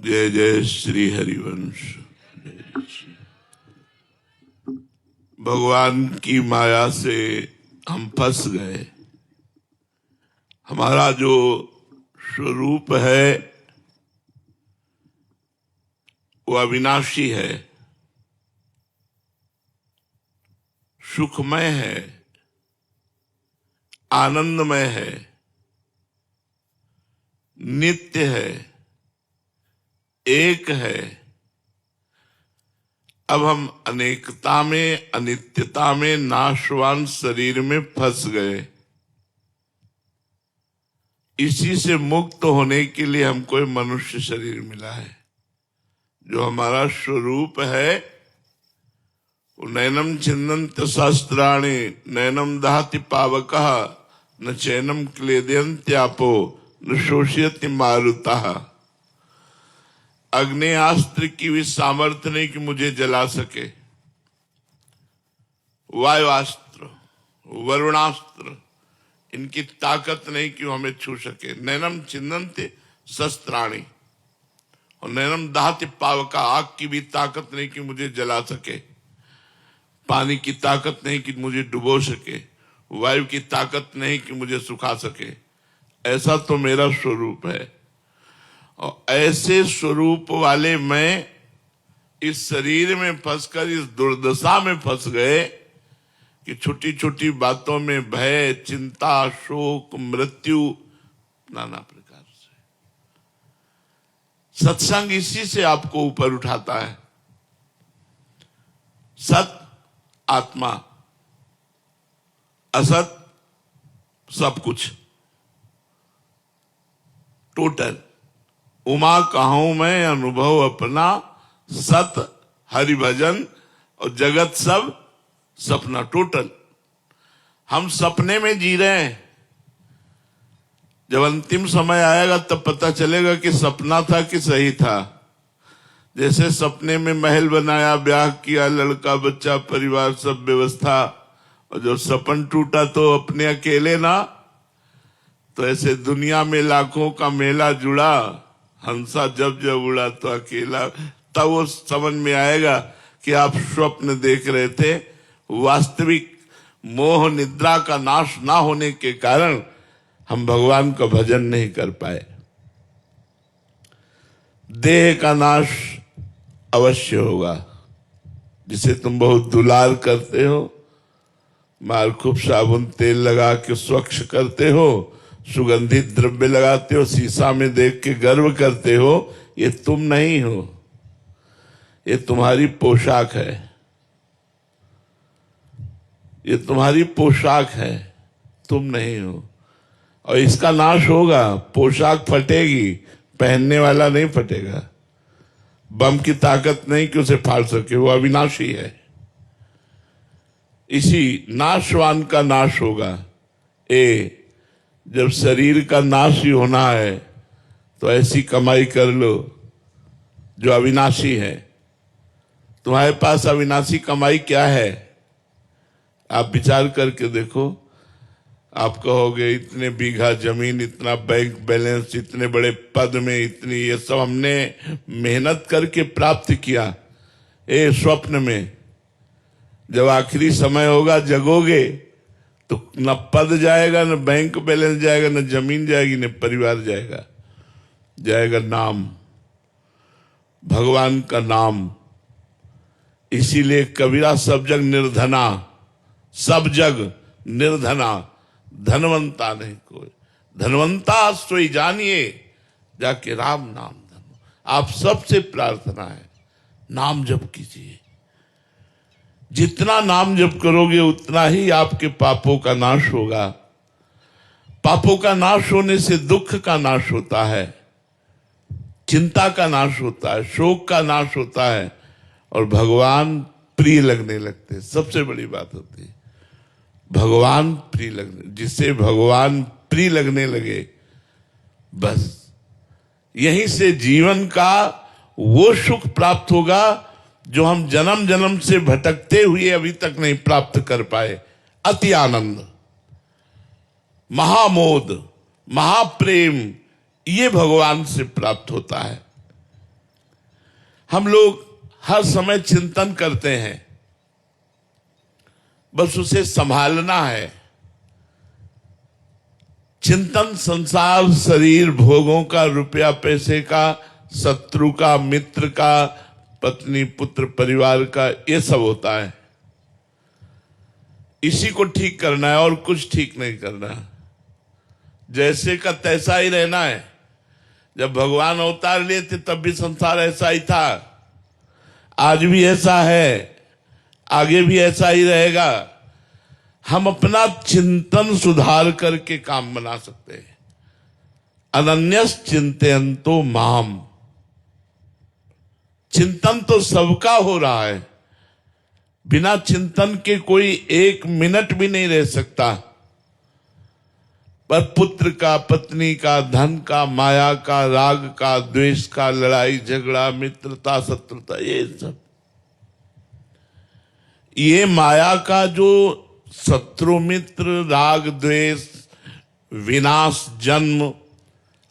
जय जय श्री हरिवंश। जय श्री। भगवान की माया से हम फंस गए। हमारा जो स्वरूप है वो अविनाशी है, सुखमय है, आनंदमय है, नित्य है, एक है। अब हम अनेकता में, अनित्यता में, नाशवान शरीर में फंस गए। इसी से मुक्त होने के लिए हमको एक मनुष्य शरीर मिला है। जो हमारा स्वरूप है वो नैनम छिन्दन्ति शस्त्राणि नैनम दहति पावकः न चैनम क्लेदयन्त्यापो न शोषयति मारुतः। अग्नेयास्त्र की भी सामर्थ्य नहीं कि मुझे जला सके, वायुआस्त्र, वरुणास्त्र, इनकी ताकत नहीं कि वो हमें छू सके। नैनम छिन्दन्ति शस्त्राणि और नैनम दहति पावका, आग की भी ताकत नहीं कि मुझे जला सके, पानी की ताकत नहीं कि मुझे डुबो सके, वायु की ताकत नहीं कि मुझे सुखा सके। ऐसा तो मेरा स्वरूप है। और ऐसे स्वरूप वाले मैं इस शरीर में फंसकर इस दुर्दशा में फंस गए कि छोटी छोटी बातों में भय, चिंता, शोक, मृत्यु, नाना प्रकार से। सत्संग इसी से आपको ऊपर उठाता है। सत आत्मा, असत सब कुछ, टोटल। उमा कहूं मैं अनुभव अपना, सत हरि भजन और जगत सब सपना, टोटल। हम सपने में जी रहे हैं। जब अंतिम समय आएगा तब पता चलेगा कि सपना था कि सही था। जैसे सपने में महल बनाया, ब्याह किया, लड़का बच्चा परिवार सब व्यवस्था, और जब सपन टूटा तो अपने अकेले ना। तो ऐसे दुनिया में लाखों का मेला जुड़ा, हंसा जब जब उड़ा तो अकेला। तब वो समझ में आएगा कि आप स्वप्न देख रहे थे। वास्तविक मोह निद्रा का नाश ना होने के कारण हम भगवान का भजन नहीं कर पाए। देह का नाश अवश्य होगा। जिसे तुम बहुत दुलार करते हो, मार खूब साबुन तेल लगा के स्वच्छ करते हो, सुगंधित द्रव्य लगाते हो, शीशा में देख के गर्व करते हो, ये तुम नहीं हो। ये तुम्हारी पोशाक है। ये तुम्हारी पोशाक है, तुम नहीं हो। और इसका नाश होगा। पोशाक फटेगी, पहनने वाला नहीं फटेगा। बम की ताकत नहीं कि उसे फाड़ सके, वो अविनाशी है। इसी नाशवान का नाश होगा। जब शरीर का नाश ही होना है तो ऐसी कमाई कर लो जो अविनाशी है। तुम्हारे पास अविनाशी कमाई क्या है? आप विचार करके देखो। आप कहोगे इतने बीघा जमीन, इतना बैंक बैलेंस, इतने बड़े पद में, इतनी, ये सब हमने मेहनत करके प्राप्त किया। स्वप्न में जब आखिरी समय होगा, जगोगे तो न पद जाएगा, न बैंक बैलेंस जाएगा, न जमीन जाएगी, न परिवार जाएगा। जाएगा नाम, भगवान का नाम। इसीलिए कबीरा सब जग निर्धना, सब जग निर्धना, धनवंता नहीं कोई। धनवंता सोई जानिए, जाके राम नाम धनो। आप सबसे प्रार्थना है, नाम जप कीजिए। जितना नाम जप करोगे उतना ही आपके पापों का नाश होगा। पापों का नाश होने से दुख का नाश होता है, चिंता का नाश होता है, शोक का नाश होता है, और भगवान प्रिय लगने लगते हैं। सबसे बड़ी बात होती है भगवान प्रिय लगने। जिससे भगवान प्रिय लगने लगे, बस यहीं से जीवन का वो सुख प्राप्त होगा जो हम जन्म जन्म से भटकते हुए अभी तक नहीं प्राप्त कर पाए। अति आनंद, महामोद, महाप्रेम, ये भगवान से प्राप्त होता है। हम लोग हर समय चिंतन करते हैं, बस उसे संभालना है। चिंतन संसार, शरीर, भोगों का, रुपया पैसे का, शत्रु का, मित्र का, पत्नी पुत्र परिवार का, ये सब होता है। इसी को ठीक करना है और कुछ ठीक नहीं करना है। जैसे का तैसा ही रहना है। जब भगवान अवतार लिए थे तब भी संसार ऐसा ही था, आज भी ऐसा है, आगे भी ऐसा ही रहेगा। हम अपना चिंतन सुधार करके काम बना सकते हैं। अनन्यस चिंतयन्तो माम। चिंतन तो सबका हो रहा है, बिना चिंतन के कोई एक मिनट भी नहीं रह सकता। पर पुत्र का, पत्नी का, धन का, माया का, राग का, द्वेष का, लड़ाई झगड़ा, मित्रता, शत्रुता, ये माया का जो शत्रु मित्र, राग द्वेष, विनाश, जन्म,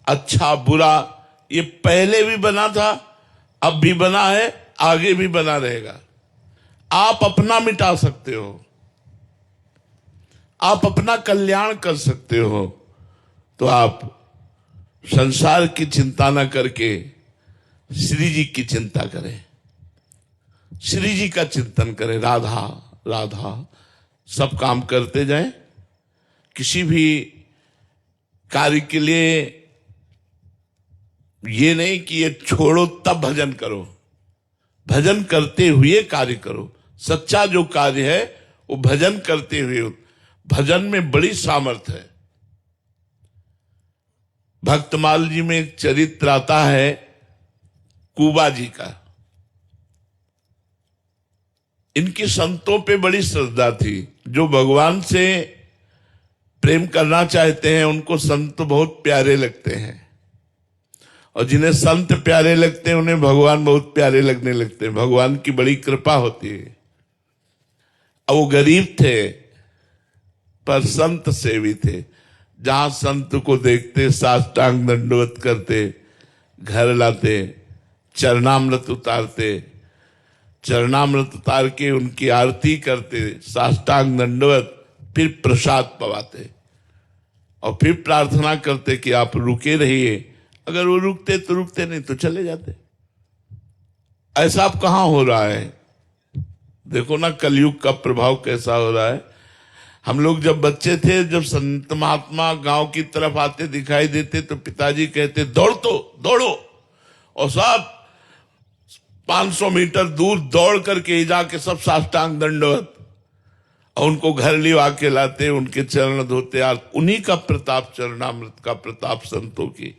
अच्छा बुरा, ये पहले भी बना था, अब भी बना है, आगे भी बना रहेगा। आप अपना मिटा सकते हो, आप अपना कल्याण कर सकते हो, तो आप संसार की चिंता न करके श्री जी की चिंता करें, श्री जी का चिंतन करें। राधा राधा सब काम करते जाएं। किसी भी कार्य के लिए ये नहीं कि ये छोड़ो तब भजन करो, भजन करते हुए कार्य करो। सच्चा जो कार्य है वो भजन करते हुए। भजन में बड़ी सामर्थ्य है। भक्तमाल जी में एक चरित्र आता है कुबा जी का। इनकी संतों पे बड़ी श्रद्धा थी। जो भगवान से प्रेम करना चाहते हैं उनको संत बहुत प्यारे लगते हैं, और जिन्हें संत प्यारे लगते हैं उन्हें भगवान बहुत प्यारे लगने लगते हैं। भगवान की बड़ी कृपा होती है। अब वो गरीब थे पर संत सेवी थे। जहां संत को देखते साष्टांग दंडवत करते, घर लाते, चरणामृत उतारते, चरणामृत उतार के उनकी आरती करते, साष्टांग दंडवत, फिर प्रसाद पवाते और फिर प्रार्थना करते कि आप रुके रहिए। अगर वो रुकते तो रुकते, नहीं तो चले जाते। ऐसा अब कहां हो रहा है? देखो ना कलयुग का प्रभाव कैसा हो रहा है। हम लोग जब बच्चे थे, जब संत महात्मा गांव की तरफ आते दिखाई देते तो पिताजी कहते दौड़ो, और सब 500 मीटर दूर दौड़ करके जाके सब साष्टांग दंडवत, और उनको घर लिवा के लाते, उनके चरण धोते। उन्हीं का प्रताप, चरणामृत का प्रताप संतों की।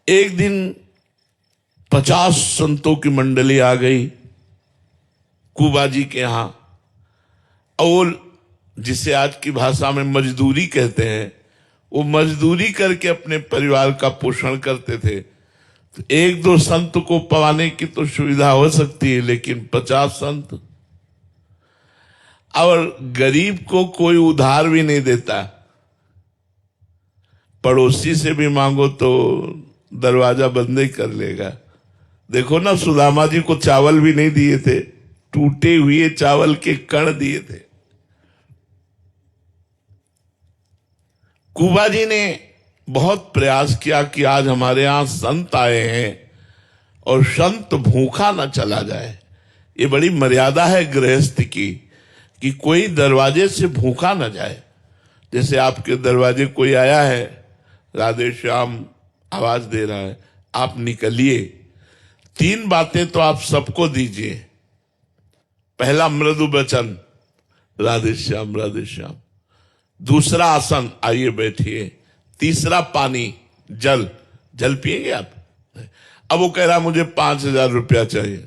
एक दिन 50 संतों की मंडली आ गई कुबा जी के यहां, और जिसे आज की भाषा में मजदूरी कहते हैं, वो मजदूरी करके अपने परिवार का पोषण करते थे। तो एक दो संत को पवाने की तो सुविधा हो सकती है, लेकिन 50 संत, और गरीब को कोई उधार भी नहीं देता। पड़ोसी से भी मांगो तो दरवाजा बंद ही कर लेगा। देखो ना, सुदामा जी को चावल भी नहीं दिए थे, टूटे हुए चावल के कण दिए थे। कुबा जी ने बहुत प्रयास किया कि आज हमारे यहां संत आए हैं और संत भूखा न चला जाए। ये बड़ी मर्यादा है गृहस्थ की, कि कोई दरवाजे से भूखा न जाए। जैसे आपके दरवाजे कोई आया है, राधे श्याम आवाज दे रहा है, आप निकलिए। 3 बातें तो आप सबको दीजिए। पहला मृदु वचन, राधे श्याम राधे श्याम। दूसरा आसन, आइए बैठिए। तीसरा पानी, जल पिएंगे आप? अब वो कह रहा मुझे 5,000 रुपया चाहिए।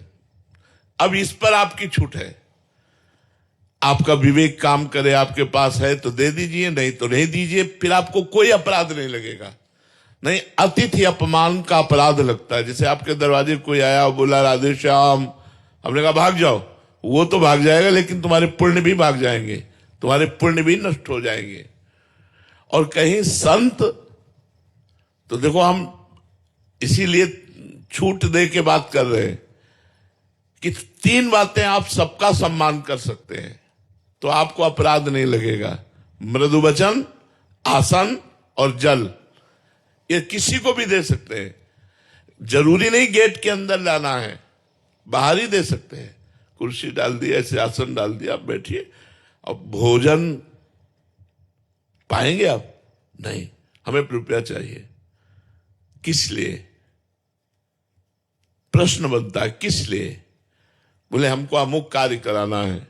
अब इस पर आपकी छूट है, आपका विवेक काम करे। आपके पास है तो दे दीजिए, नहीं तो नहीं दीजिए। फिर आपको कोई अपराध नहीं लगेगा। नहीं, अतिथि अपमान का अपराध लगता है। जैसे आपके दरवाजे कोई आया और बोला राधे श्याम, हमने कहा भाग जाओ, वो तो भाग जाएगा, लेकिन तुम्हारे पुण्य भी भाग जाएंगे, तुम्हारे पुण्य भी नष्ट हो जाएंगे। और कहीं संत, तो देखो हम इसीलिए छूट दे के बात कर रहे हैं कि 3 बातें आप सबका सम्मान कर सकते हैं तो आपको अपराध नहीं लगेगा। मृदु वचन, आसन और जल, ये किसी को भी दे सकते हैं। जरूरी नहीं गेट के अंदर लाना है, बाहर ही दे सकते हैं। कुर्सी डाल दी, ऐसे आसन डाल दिया, आप बैठिए। अब भोजन पाएंगे आप? नहीं, हमें रुपया चाहिए। किस लिए? प्रश्न बनता है, किस लिए? बोले हमको अमुक कार्य कराना है,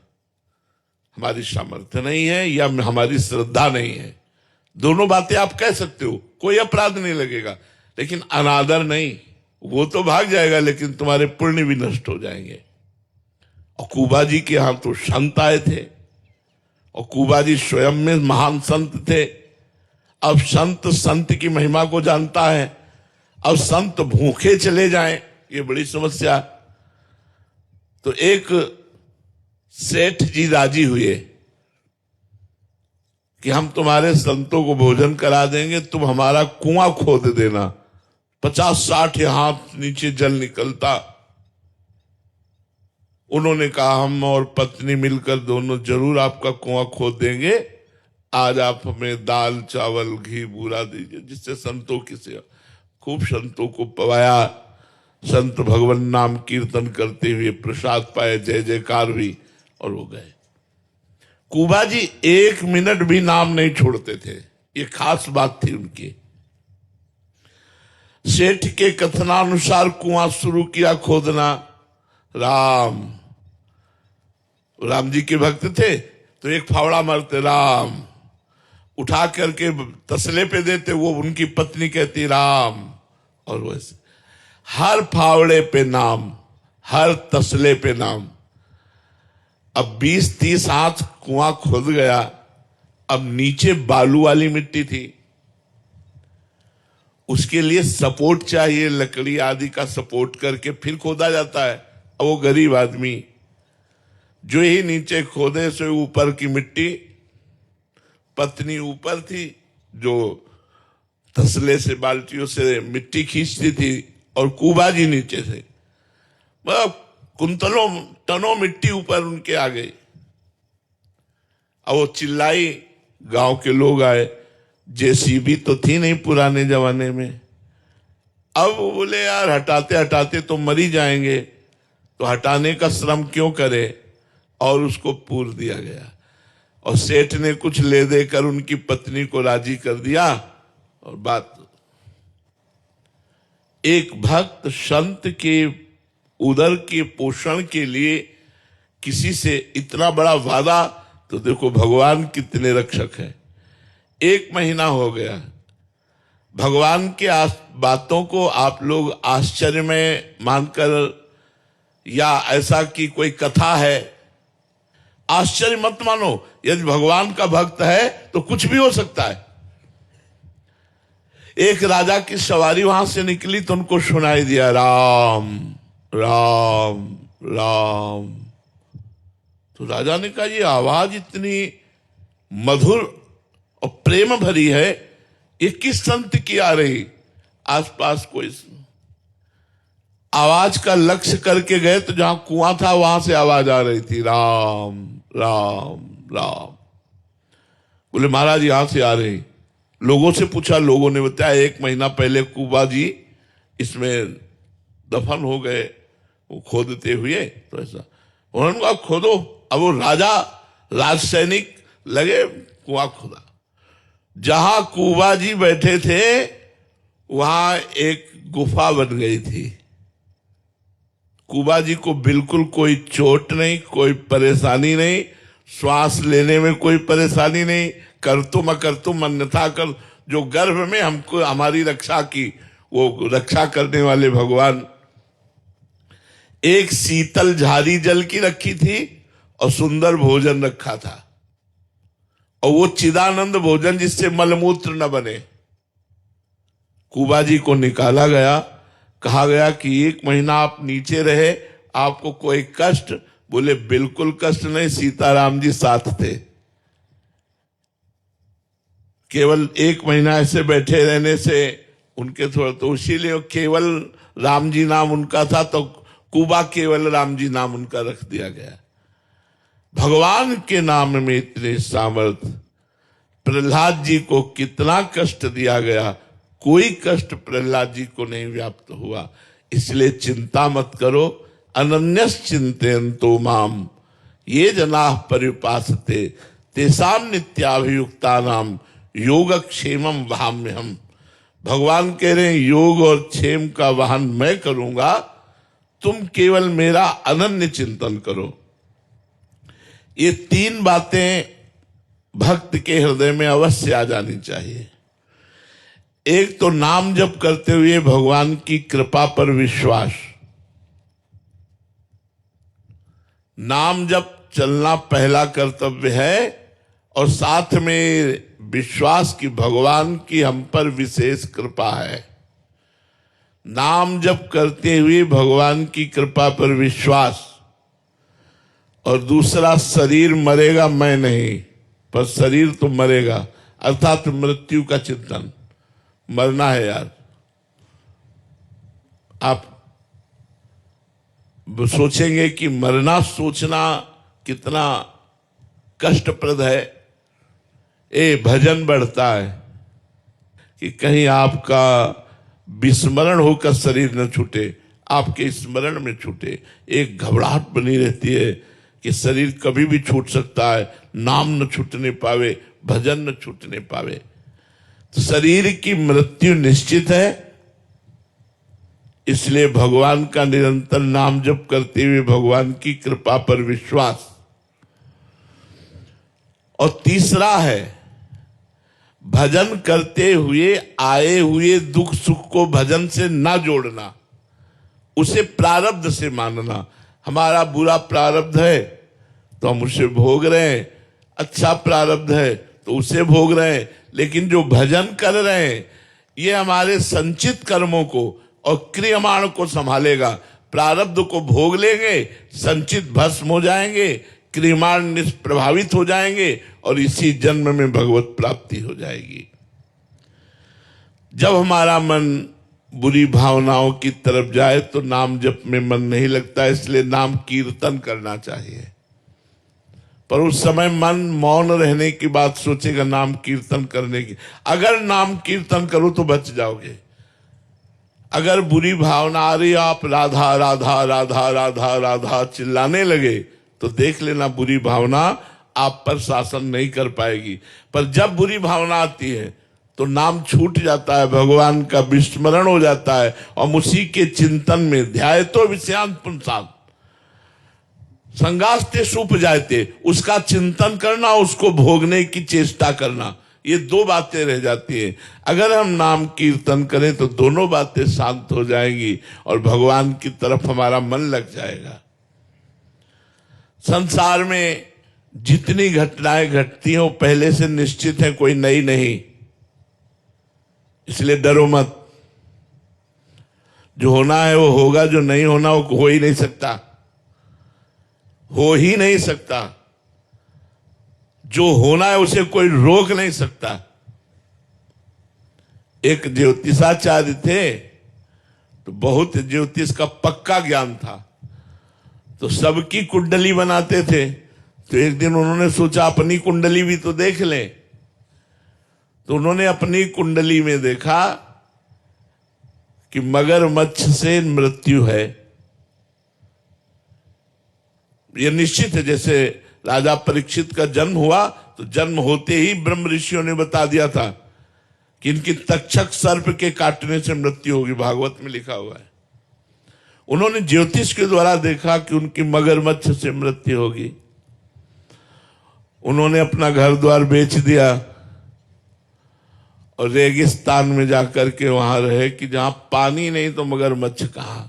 हमारी सामर्थ्य नहीं है या हमारी श्रद्धा नहीं है। दोनों बातें आप कह सकते हो, कोई अपराध नहीं लगेगा, लेकिन अनादर नहीं। वो तो भाग जाएगा, लेकिन तुम्हारे पुण्य भी नष्ट हो जाएंगे। और कुबा जी के यहां तो संत आए थे, और कुबा जी स्वयं में महान संत थे। अब संत की महिमा को जानता है, अब संत भूखे चले जाएं, ये बड़ी समस्या। तो एक सेठ जी राजी हुए कि हम तुम्हारे संतों को भोजन करा देंगे, तुम हमारा कुआं खोद देना। 50-60 हाथ नीचे जल निकलता। उन्होंने कहा हम और पत्नी मिलकर दोनों जरूर आपका कुआं खोद देंगे। आज आप हमें दाल चावल घी बूरा दीजिए, जिससे संतों की सेवा। खूब संतों को पवाया, संत भगवान नाम कीर्तन करते हुए प्रसाद पाए, जय जयकार हुई और वो गए। कुबा जी 1 मिनट भी नाम नहीं छोड़ते थे, ये खास बात थी उनकी। सेठ के कथनानुसार कुआं शुरू किया खोदना। राम जी के भक्त थे तो एक फावड़ा मारते, राम उठा करके तसले पे देते, वो उनकी पत्नी कहती राम। और वैसे हर फावड़े पे नाम, हर तसले पे नाम। अब 20-30 हाथ कुआं खुद गया। अब नीचे बालू वाली मिट्टी थी, उसके लिए सपोर्ट चाहिए, लकड़ी आदि का सपोर्ट करके फिर खोदा जाता है। अब वो गरीब आदमी जो ही नीचे खोदे से ऊपर की मिट्टी, पत्नी ऊपर थी जो तसले से बाल्टियों से मिट्टी खींचती थी, और कुबा जी नीचे से कुंतलों टनों मिट्टी ऊपर उनके आ गई। अब वो चिल्लाई, गांव के लोग आए। जेसीबी तो थी नहीं पुराने जमाने में। अब वो बोले यार हटाते हटाते तो मर ही जाएंगे, तो हटाने का श्रम क्यों करे, और उसको पूर दिया गया। और सेठ ने कुछ ले देकर उनकी पत्नी को राजी कर दिया। और बात, एक भक्त संत के उदर के पोषण के लिए किसी से इतना बड़ा वादा, तो देखो भगवान कितने रक्षक हैं। 1 महीना हो गया, भगवान के बातों को आप लोग आश्चर्य में मानकर, या ऐसा कि कोई कथा है, आश्चर्य मत मानो। यदि भगवान का भक्त है तो कुछ भी हो सकता है। एक राजा की सवारी वहां से निकली तो उनको सुनाई दिया राम राम राम। तो राजा ने कहा ये आवाज इतनी मधुर और प्रेम भरी है, ये किस संत की आ रही? आसपास कोई आवाज का लक्ष्य करके गए तो जहां कुआं था वहां से आवाज आ रही थी, राम राम राम। बोले महाराज यहां से आ रही। लोगों से पूछा, लोगों ने बताया 1 महीना पहले कुबा जी इसमें दफन हो गए, वो खोदते हुए। तो ऐसा उन्होंने कहा खोदो। अब वो राज सैनिक लगे, कुआं खोदा। जहां कुबा जी बैठे थे वहां एक गुफा बन गई थी। कुबा जी को बिल्कुल कोई चोट नहीं, कोई परेशानी नहीं, श्वास लेने में कोई परेशानी नहीं। करतुम अकर्तुम अन्यथा कर, जो गर्भ में हमको हमारी रक्षा की, वो रक्षा करने वाले भगवान। एक शीतल झारी जल की रखी थी और सुंदर भोजन रखा था, और वो चिदानंद भोजन जिससे मलमूत्र न बने। कुबा जी को निकाला गया, कहा गया कि 1 महीना आप नीचे रहे, आपको कोई कष्ट? बोले बिल्कुल कष्ट नहीं, सीताराम जी साथ थे। केवल 1 महीना ऐसे बैठे रहने से उनके थोड़ा, तो इसीलिए केवल राम जी नाम उनका था तो कुबा केवल राम जी नाम उनका रख दिया गया। भगवान के नाम में इतने सामर्थ्य। प्रहलाद जी को कितना कष्ट दिया गया, कोई कष्ट प्रहलाद जी को नहीं व्याप्त हुआ। इसलिए चिंता मत करो। अनन्यस चिंतयन्तो माम ये जनाः पर्युपासते तेषां नित्याभियुक्तानां योगक्षेमं वहाम्यहम्। भगवान कह रहे हैं योग और क्षेम का वाहन मैं करूंगा, तुम केवल मेरा अनन्य चिंतन करो। ये तीन बातें भक्त के हृदय में अवश्य आ जानी चाहिए। एक तो नाम जप करते हुए भगवान की कृपा पर विश्वास। नाम जप चलना पहला कर्तव्य है और साथ में विश्वास की भगवान की हम पर विशेष कृपा है। नाम जप करते हुए भगवान की कृपा पर विश्वास, और दूसरा शरीर मरेगा मैं नहीं, पर शरीर तो मरेगा, अर्थात मृत्यु का चिंतन। मरना है यार। आप सोचेंगे कि मरना सोचना कितना कष्टप्रद है। भजन बढ़ता है कि कहीं आपका विस्मरण होकर शरीर न छूटे, आपके स्मरण में छूटे। एक घबराहट बनी रहती है कि शरीर कभी भी छूट सकता है, नाम न छूटने पावे, भजन न छूटने पावे। तो शरीर की मृत्यु निश्चित है। इसलिए भगवान का निरंतर नाम जप करते हुए भगवान की कृपा पर विश्वास। और तीसरा है भजन करते हुए आए हुए दुख सुख को भजन से ना जोड़ना, उसे प्रारब्ध से मानना। हमारा बुरा प्रारब्ध है तो हम उसे भोग रहे हैं, अच्छा प्रारब्ध है तो उसे भोग रहे हैं। लेकिन जो भजन कर रहे हैं ये हमारे संचित कर्मों को और क्रियमाण को संभालेगा। प्रारब्ध को भोग लेंगे, संचित भस्म हो जाएंगे, क्रियमाण निष्प्रभावित हो जाएंगे और इसी जन्म में भगवत प्राप्ति हो जाएगी। जब हमारा मन बुरी भावनाओं की तरफ जाए तो नाम जप में मन नहीं लगता, इसलिए नाम कीर्तन करना चाहिए। पर उस समय मन मौन रहने की बात सोचेगा, नाम कीर्तन करने की। अगर नाम कीर्तन करो तो बच जाओगे। अगर बुरी भावना आ रही, आप राधा राधा राधा राधा राधा चिल्लाने लगे तो देख लेना बुरी भावना आप पर शासन नहीं कर पाएगी। पर जब बुरी भावना आती है तो नाम छूट जाता है, भगवान का विस्मरण हो जाता है और उसी के चिंतन में ध्यायतो विषयान् पुंसान् संगास्ते सुप जाते, उसका चिंतन करना, उसको भोगने की चेष्टा करना, ये दो बातें रह जाती हैं। अगर हम नाम कीर्तन करें तो दोनों बातें शांत हो जाएंगी और भगवान की तरफ हमारा मन लग जाएगा। संसार में जितनी घटनाएं घटती हैं वो पहले से निश्चित है, कोई नई नहीं। इसलिए डरो मत। जो होना है वो होगा, जो नहीं होना वो हो ही नहीं सकता, हो ही नहीं सकता। जो होना है उसे कोई रोक नहीं सकता। एक ज्योतिषाचार्य थे तो बहुत ज्योतिष का पक्का ज्ञान था, तो सबकी कुंडली बनाते थे। तो एक दिन उन्होंने सोचा अपनी कुंडली भी तो देख लें। तो उन्होंने अपनी कुंडली में देखा कि मगरमच्छ से मृत्यु है। यह निश्चित है। जैसे राजा परीक्षित का जन्म हुआ तो जन्म होते ही ब्रह्म ऋषियों ने बता दिया था कि इनकी तक्षक सर्प के काटने से मृत्यु होगी, भागवत में लिखा हुआ है। उन्होंने ज्योतिष के द्वारा देखा कि उनकी मगरमच्छ से मृत्यु होगी। उन्होंने अपना घर द्वार बेच दिया और रेगिस्तान में जाकर के वहां रहे कि जहां पानी नहीं तो मगरमच्छ कहां।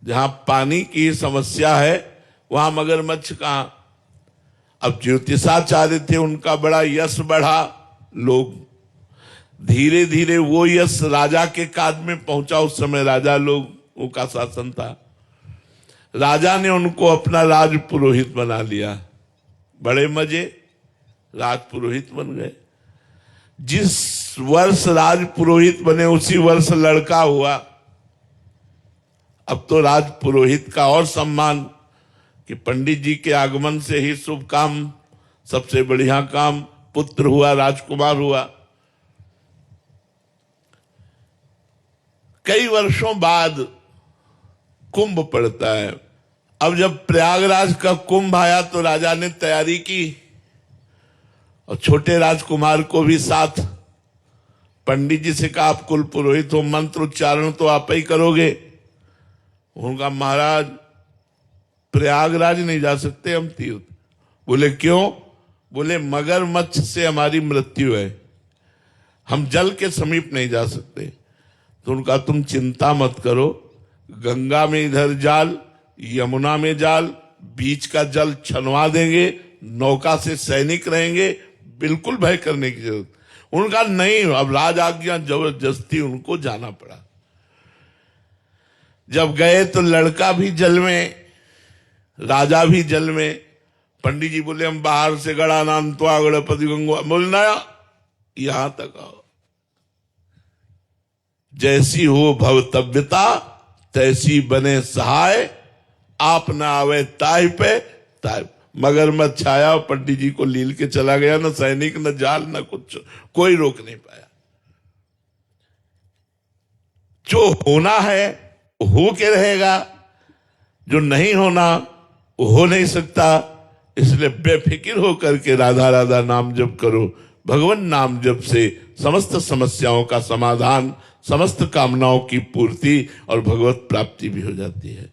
जहां पानी की समस्या है वहां मगरमच्छ कहां। अब ज्योतिषाचार्य थे, उनका बड़ा यश बढ़ा। लोग धीरे धीरे वो यश राजा के काज में पहुंचा। उस समय राजा लोगों का शासन था। राजा ने उनको अपना राज पुरोहित बना लिया। बड़े मजे, राज पुरोहित बन गए। जिस वर्ष राज पुरोहित बने उसी वर्ष लड़का हुआ। अब तो राज पुरोहित का और सम्मान कि पंडित जी के आगमन से ही शुभ काम, सबसे बढ़िया काम, पुत्र हुआ, राजकुमार हुआ। कई वर्षों बाद कुंभ पड़ता है। अब जब प्रयागराज का कुंभ आया तो राजा ने तैयारी की और छोटे राजकुमार को भी साथ, पंडित जी से कहा आप कुल पुरोहित हो, मंत्र उच्चारण तो आप ही करोगे। उनका महाराज प्रयागराज नहीं जा सकते हम तीर्थ। बोले क्यों? बोले मगरमच्छ से हमारी मृत्यु है, हम जल के समीप नहीं जा सकते। तो उनका तुम चिंता मत करो, गंगा में इधर जाल, यमुना में जाल, बीच का जल छनवा देंगे, नौका से सैनिक रहेंगे, बिल्कुल भय करने की जरूरत। उनका नहीं, अब राज आज्ञा, जबरदस्ती उनको जाना पड़ा। जब गए तो लड़का भी जल में, राजा भी जल में। पंडित जी बोले हम बाहर से गड़ा नाम तो गणपति गंगो, बोलना यहां तक आओ। जैसी हो भवतव्यता तैसी बने सहाय, आप ना आवे ताय पे ताय। मगरमच्छ आया और पंडित जी को लील के चला गया, न सैनिक न जाल न कुछ, कोई रोक नहीं पाया। जो होना है हो के रहेगा, जो नहीं होना वो हो नहीं सकता। इसलिए बेफिक्र होकर के राधा राधा नाम जप करो। भगवान नाम जप से समस्त समस्याओं का समाधान, समस्त कामनाओं की पूर्ति और भगवत प्राप्ति भी हो जाती है।